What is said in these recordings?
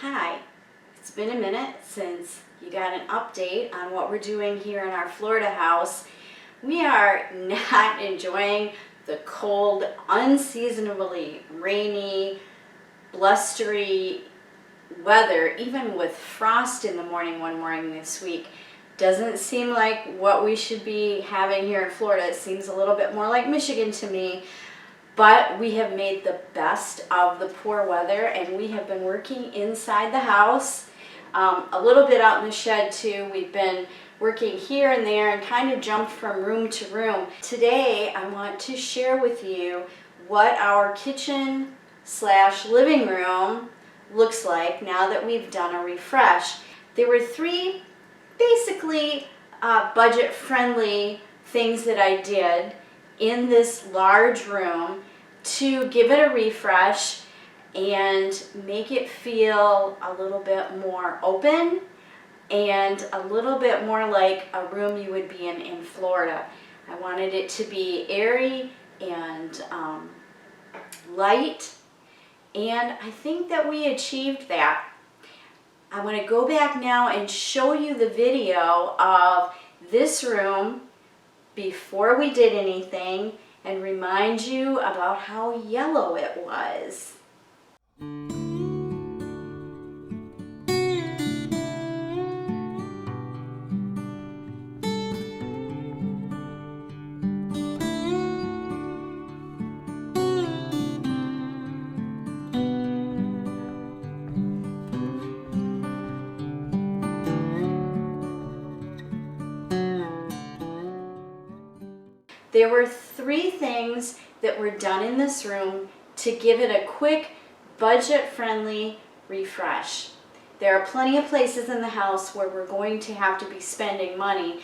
Hi, it's been a minute since you got an update on what we're doing here in our Florida house. We are not enjoying the cold, unseasonably rainy, blustery weather, even with frost in the morning one morning this week. Doesn't seem like what we should be having here in Florida. It seems a little bit more like Michigan to me. But we have made the best of the poor weather, and we have been working inside the house, a little bit out in the shed too. We've been working here and there and kind of jumped from room to room. Today I want to share with you what our kitchen / living room looks like now that we've done a refresh. There were three basically budget-friendly things that I did in this large room to give it a refresh and make it feel a little bit more open and a little bit more like a room you would be in Florida. I wanted it to be airy and light, and I think that we achieved that. I want to go back now and show you the video of this room before we did anything and remind you about how yellow it was. There were three things that were done in this room to give it a quick, budget-friendly refresh. There are plenty of places in the house where we're going to have to be spending money,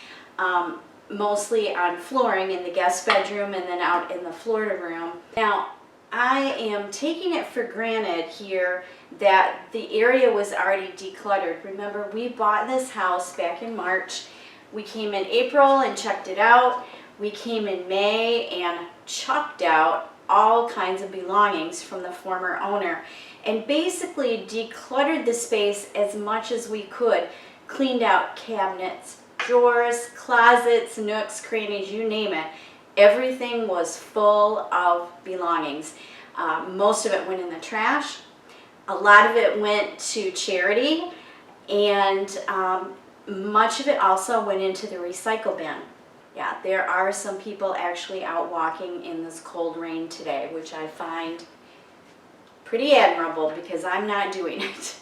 mostly on flooring in the guest bedroom and then out in the Florida room. Now, I am taking it for granted here that the area was already decluttered. Remember, we bought this house back in March. We came in April and checked it out. We came in May and chucked out all kinds of belongings from the former owner and basically decluttered the space as much as we could. Cleaned out cabinets, drawers, closets, nooks, crannies, you name it. Everything was full of belongings. Most of it went in the trash. A lot of it went to charity, and much of it also went into the recycle bin. Yeah, there are some people actually out walking in this cold rain today, which I find pretty admirable because I'm not doing it.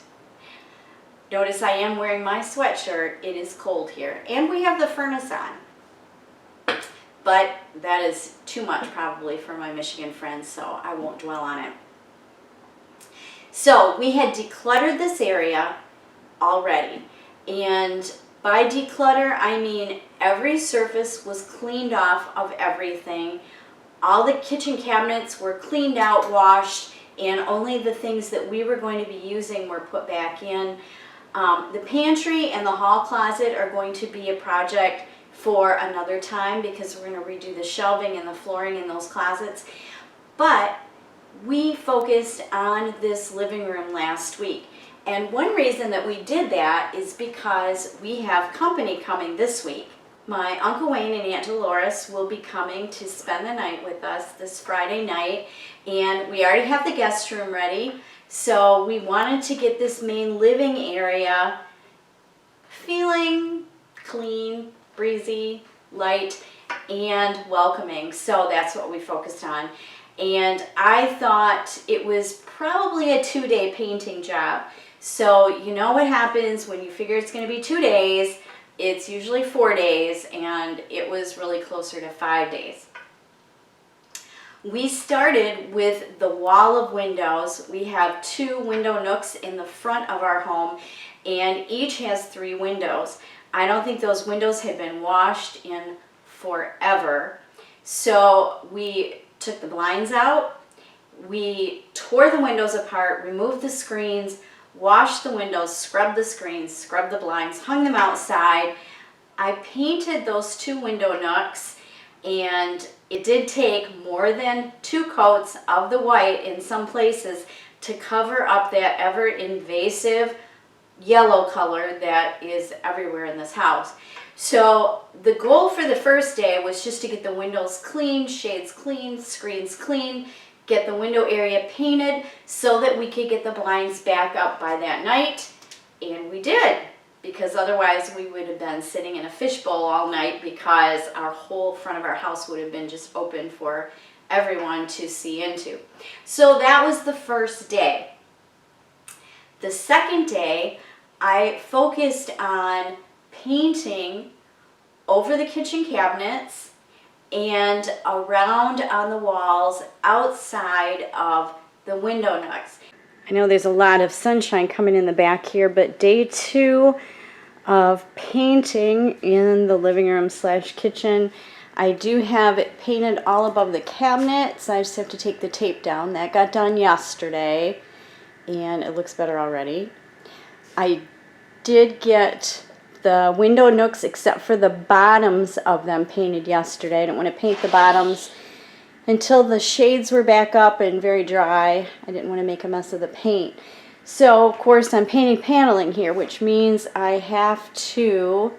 Notice I am wearing my sweatshirt. It is cold here, and we have the furnace on. But that is too much probably for my Michigan friends, so I won't dwell on it. So we had decluttered this area already, and by declutter, I mean every surface was cleaned off of everything. All the kitchen cabinets were cleaned out, washed, and only the things that we were going to be using were put back in. The pantry and the hall closet are going to be a project for another time because we're going to redo the shelving and the flooring in those closets. But we focused on this living room last week. And one reason that we did that is because we have company coming this week. My Uncle Wayne and Aunt Dolores will be coming to spend the night with us this Friday night, and we already have the guest room ready, so we wanted to get this main living area feeling clean, breezy, light, and welcoming. So that's what we focused on. And I thought it was probably a 2-day painting job. So you know what happens when you figure it's going to be 2 days, it's usually 4 days, and it was really closer to 5 days. We started with the wall of windows. We have 2 window nooks in the front of our home, and each has 3 windows. I don't think those windows had been washed in forever. So we took the blinds out, we tore the windows apart, removed the screens, washed the windows, scrubbed the screens, scrubbed the blinds, hung them outside. I painted those 2 window nooks, and it did take more than 2 coats of the white in some places to cover up that ever invasive yellow color that is everywhere in this house. So the goal for the first day was just to get the windows clean, shades clean, screens clean, get the window area painted so that we could get the blinds back up by that night. And we did, because otherwise we would have been sitting in a fishbowl all night, because our whole front of our house would have been just open for everyone to see into. So that was the first day. The second day, I focused on painting over the kitchen cabinets and around on the walls outside of the window nooks. I know there's a lot of sunshine coming in the back here, but day 2 of painting in the living room slash kitchen, I do have it painted all above the cabinets. I just have to take the tape down. That got done yesterday, and it looks better already. I did get the window nooks, except for the bottoms of them, painted yesterday. I didn't want to paint the bottoms until the shades were back up and very dry. I didn't want to make a mess of the paint. So, of course, I'm painting paneling here, which means I have to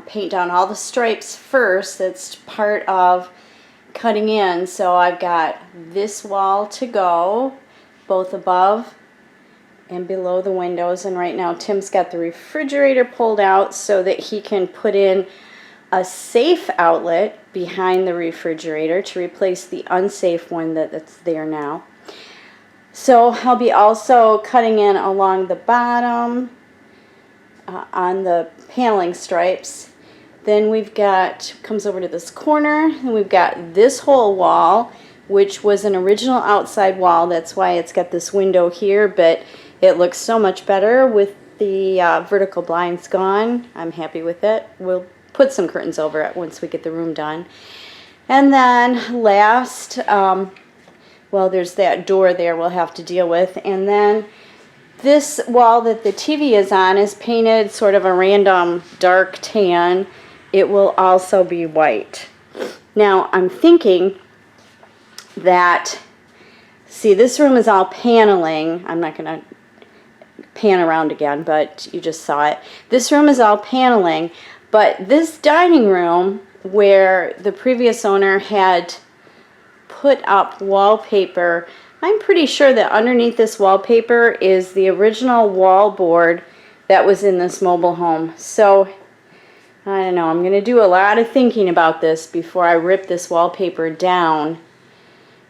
paint down all the stripes first. That's part of cutting in. So I've got this wall to go, both above and below the windows. And right now Tim's got the refrigerator pulled out so that he can put in a safe outlet behind the refrigerator to replace the unsafe one that's there now. So I'll be also cutting in along the bottom on the paneling stripes. Then we've got, comes over to this corner, and we've got this whole wall, which was an original outside wall. That's why it's got this window here, but it looks so much better with the vertical blinds gone. I'm happy with it. We'll put some curtains over it once we get the room done. And then last, well, there's that door there we'll have to deal with. And then this wall that the TV is on is painted sort of a random dark tan. It will also be white. Now, I'm thinking that, see, this room is all paneling. I'm not going to pan around again, but you just saw it. This room is all paneling, but this dining room, where the previous owner had put up wallpaper, I'm pretty sure that underneath this wallpaper is the original wall board that was in this mobile home. So, I don't know, I'm going to do a lot of thinking about this before I rip this wallpaper down.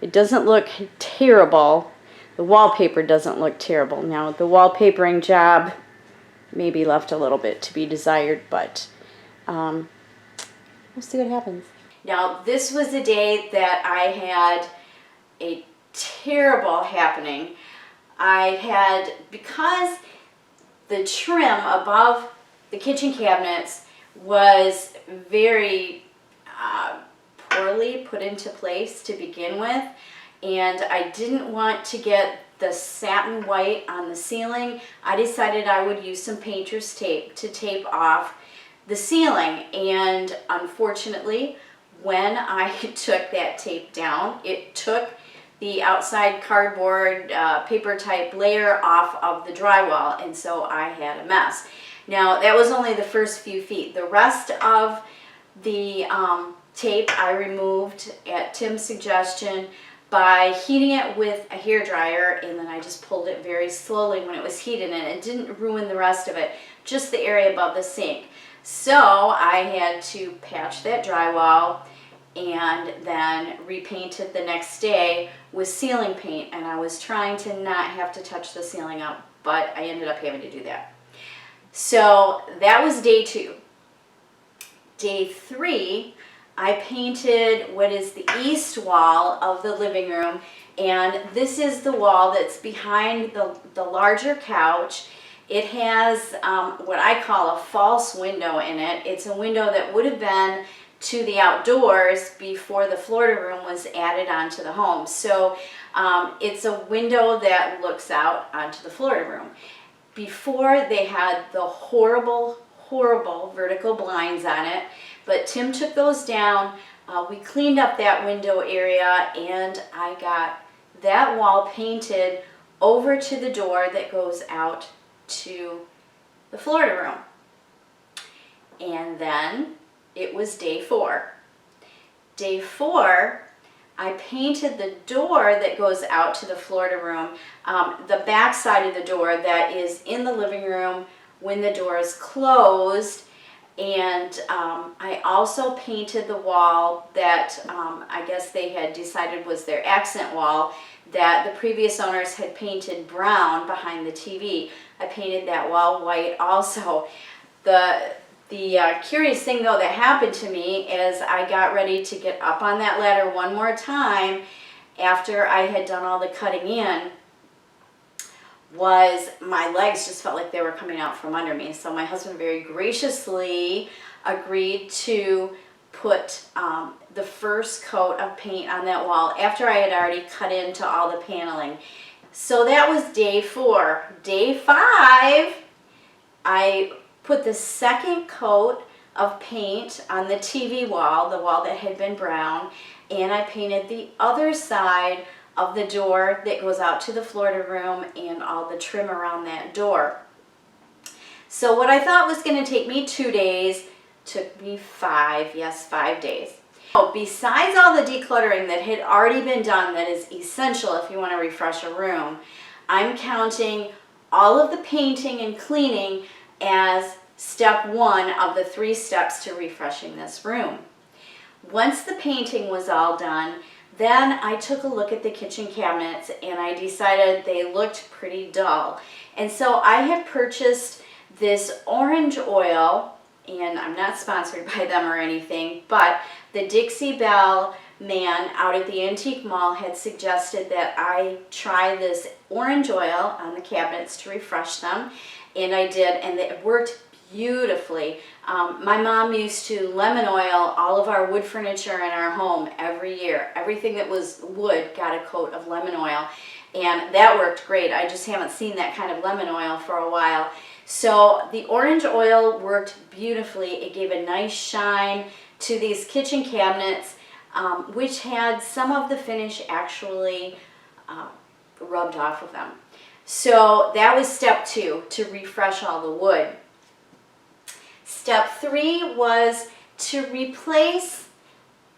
It doesn't look terrible. The wallpaper doesn't look terrible. Now, the wallpapering job maybe left a little bit to be desired, but we'll see what happens. Now, this was the day that I had a terrible happening. I had, because the trim above the kitchen cabinets was very poorly put into place to begin with, and I didn't want to get the satin white on the ceiling. I decided I would use some painter's tape to tape off the ceiling, and unfortunately, when I took that tape down, it took the outside cardboard paper type layer off of the drywall, and so I had a mess. Now, that was only the first few feet. The rest of the tape I removed at Tim's suggestion by heating it with a hairdryer, and then I just pulled it very slowly when it was heated, and it didn't ruin the rest of it, just the area above the sink. So I had to patch that drywall and then repainted the next day with ceiling paint, and I was trying to not have to touch the ceiling up, but I ended up having to do that. So that was day 2. Day 3, I painted what is the east wall of the living room, and this is the wall that's behind the larger couch. It has what I call a false window in it. It's a window that would have been to the outdoors before the Florida room was added onto the home. So it's a window that looks out onto the Florida room. Before, they had the horrible, horrible vertical blinds on it, but Tim took those down. We cleaned up that window area, and I got that wall painted over to the door that goes out to the Florida room. And then it was day 4. Day 4, I painted the door that goes out to the Florida room, the back side of the door that is in the living room when the door is closed. And I also painted the wall that I guess they had decided was their accent wall that the previous owners had painted brown behind the TV. I painted that wall white also. The curious thing though that happened to me is I got ready to get up on that ladder one more time after I had done all the cutting in, was my legs just felt like they were coming out from under me. So my husband very graciously agreed to put the first coat of paint on that wall after I had already cut into all the paneling. So that was day 4. Day 5, I put the second coat of paint on the TV wall, the wall that had been brown, and I painted the other side of the door that goes out to the Florida room and all the trim around that door. So what I thought was going to take me 2 days took me 5, yes, 5 days. Oh, besides all the decluttering that had already been done that is essential if you want to refresh a room, I'm counting all of the painting and cleaning as step 1 of the 3 steps to refreshing this room. Once the painting was all done, then I took a look at the kitchen cabinets and I decided they looked pretty dull. And so I had purchased this orange oil, and I'm not sponsored by them or anything, but the Dixie Belle man out at the Antique Mall had suggested that I try this orange oil on the cabinets to refresh them, and I did, and it worked beautifully. My mom used to lemon oil all of our wood furniture in our home every year. Everything that was wood got a coat of lemon oil, and that worked great. I just haven't seen that kind of lemon oil for a while. So the orange oil worked beautifully. It gave a nice shine to these kitchen cabinets, which had some of the finish actually rubbed off of them. So that was step 2, to refresh all the wood. Step 3 was to replace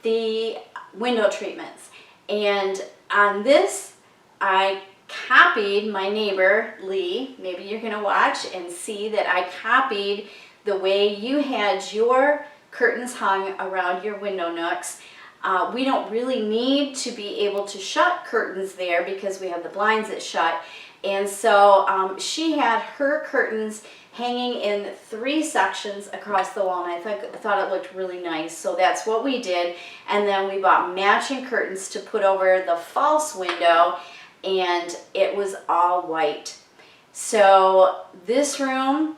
the window treatments. And on this, I copied my neighbor, Lee. Maybe you're going to watch and see that I copied the way you had your curtains hung around your window nooks. We don't really need to be able to shut curtains there because we have the blinds that shut. And so she had her curtains hanging in 3 sections across the wall, and I thought it looked really nice. So that's what we did. And then we bought matching curtains to put over the false window, and it was all white. So this room,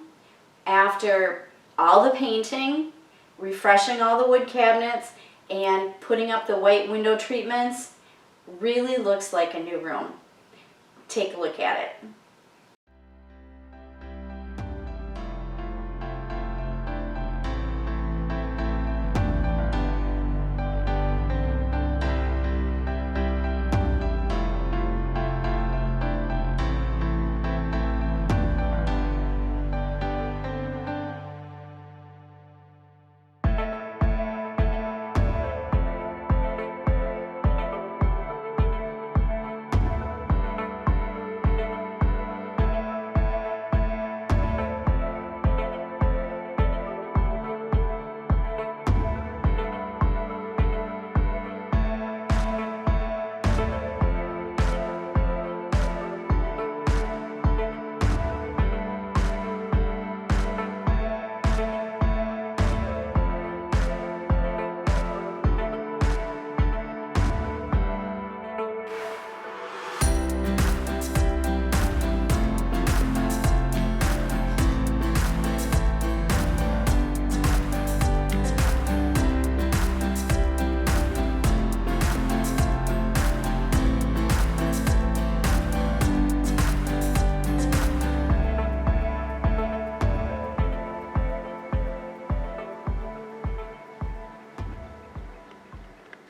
after all the painting, refreshing all the wood cabinets, and putting up the white window treatments, really looks like a new room. Take a look at it.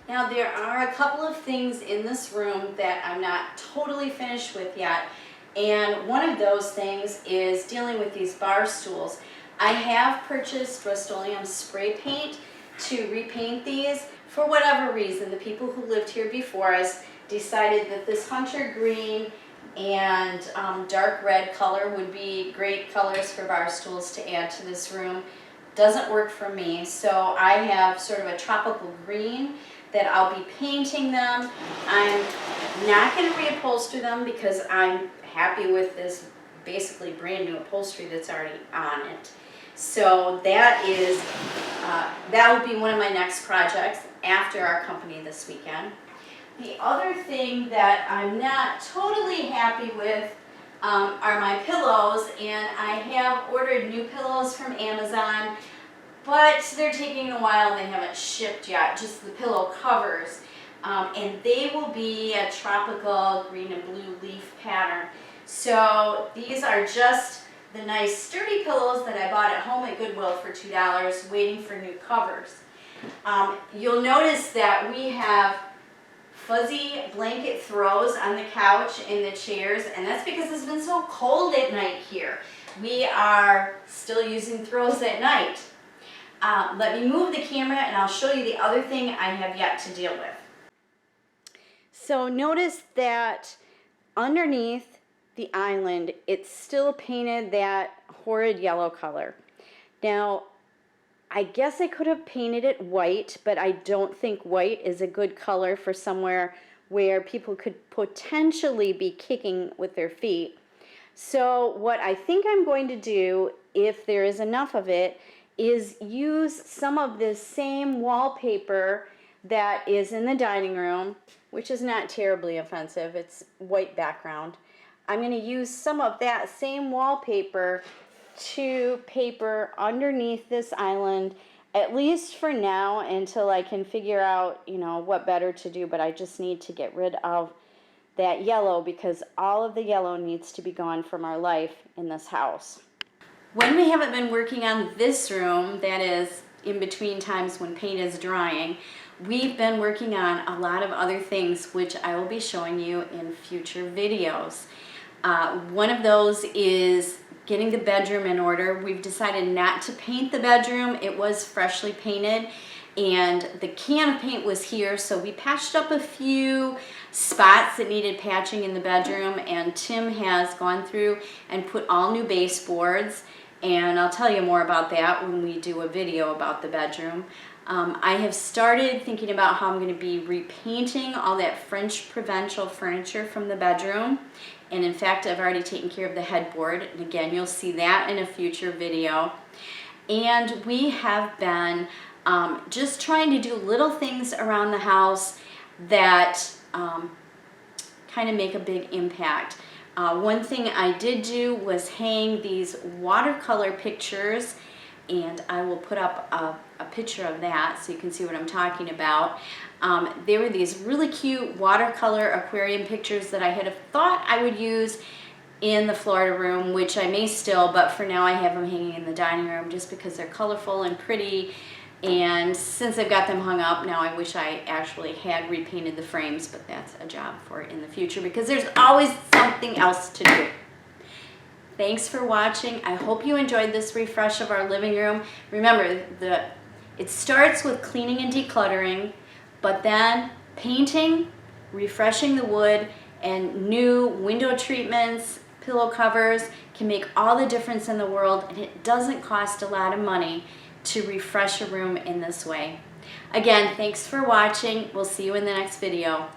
Now there are a couple of things in this room that I'm not totally finished with yet, And one of those things is dealing with these bar stools. I have purchased Rust-Oleum spray paint to repaint these. For whatever reason, the people who lived here before us decided that this hunter green and dark red color would be great colors for bar stools to add to this room. Doesn't work for me, so I have sort of a tropical green that I'll be painting them. I'm not going to reupholster them because I'm happy with this basically brand new upholstery that's already on it. So that is, that will be one of my next projects after our company this weekend. The other thing that I'm not totally happy with are my pillows, and I have ordered new pillows from Amazon, but they're taking a while and they haven't shipped yet, just the pillow covers. And they will be a tropical green and blue leaf pattern. So these are just the nice sturdy pillows that I bought at home at Goodwill for $2, waiting for new covers. You'll notice that we have fuzzy blanket throws on the couch and the chairs, and that's because it's been so cold at night here. We are still using throws at night. Let me move the camera and I'll show you the other thing I have yet to deal with. So notice that underneath the island, it's still painted that horrid yellow color. Now, I guess I could have painted it white, but I don't think white is a good color for somewhere where people could potentially be kicking with their feet. So what I think I'm going to do, if there is enough of it, is use some of this same wallpaper that is in the dining room, which is not terribly offensive. It's white background. I'm going to use some of that same wallpaper to paper underneath this island, at least for now, until I can figure out, you know, what better to do. But I just need to get rid of that yellow because all of the yellow needs to be gone from our life in this house. When we haven't been working on this room, that is in between times when paint is drying, we've been working on a lot of other things which I will be showing you in future videos. One of those is getting the bedroom in order. We've decided not to paint the bedroom. It was freshly painted and the can of paint was here, so we patched up a few spots that needed patching in the bedroom, and Tim has gone through and put all new baseboards, and I'll tell you more about that when we do a video about the bedroom. I have started thinking about how I'm going to be repainting all that French Provençal furniture from the bedroom. And in fact, I've already taken care of the headboard. And again, you'll see that in a future video. And we have been just trying to do little things around the house that kind of make a big impact. One thing I did do was hang these watercolor pictures, and I will put up a picture of that so you can see what I'm talking about. They were these really cute watercolor aquarium pictures that I had thought I would use in the Florida room, which I may still, but for now I have them hanging in the dining room just because they're colorful and pretty. And since I've got them hung up, now I wish I actually had repainted the frames, but that's a job for in the future because there's always something else to do. Thanks for watching. I hope you enjoyed this refresh of our living room. Remember, it starts with cleaning and decluttering, but then painting, refreshing the wood, and new window treatments, pillow covers can make all the difference in the world, and it doesn't cost a lot of money to refresh a room in this way. Again, thanks for watching. We'll see you in the next video.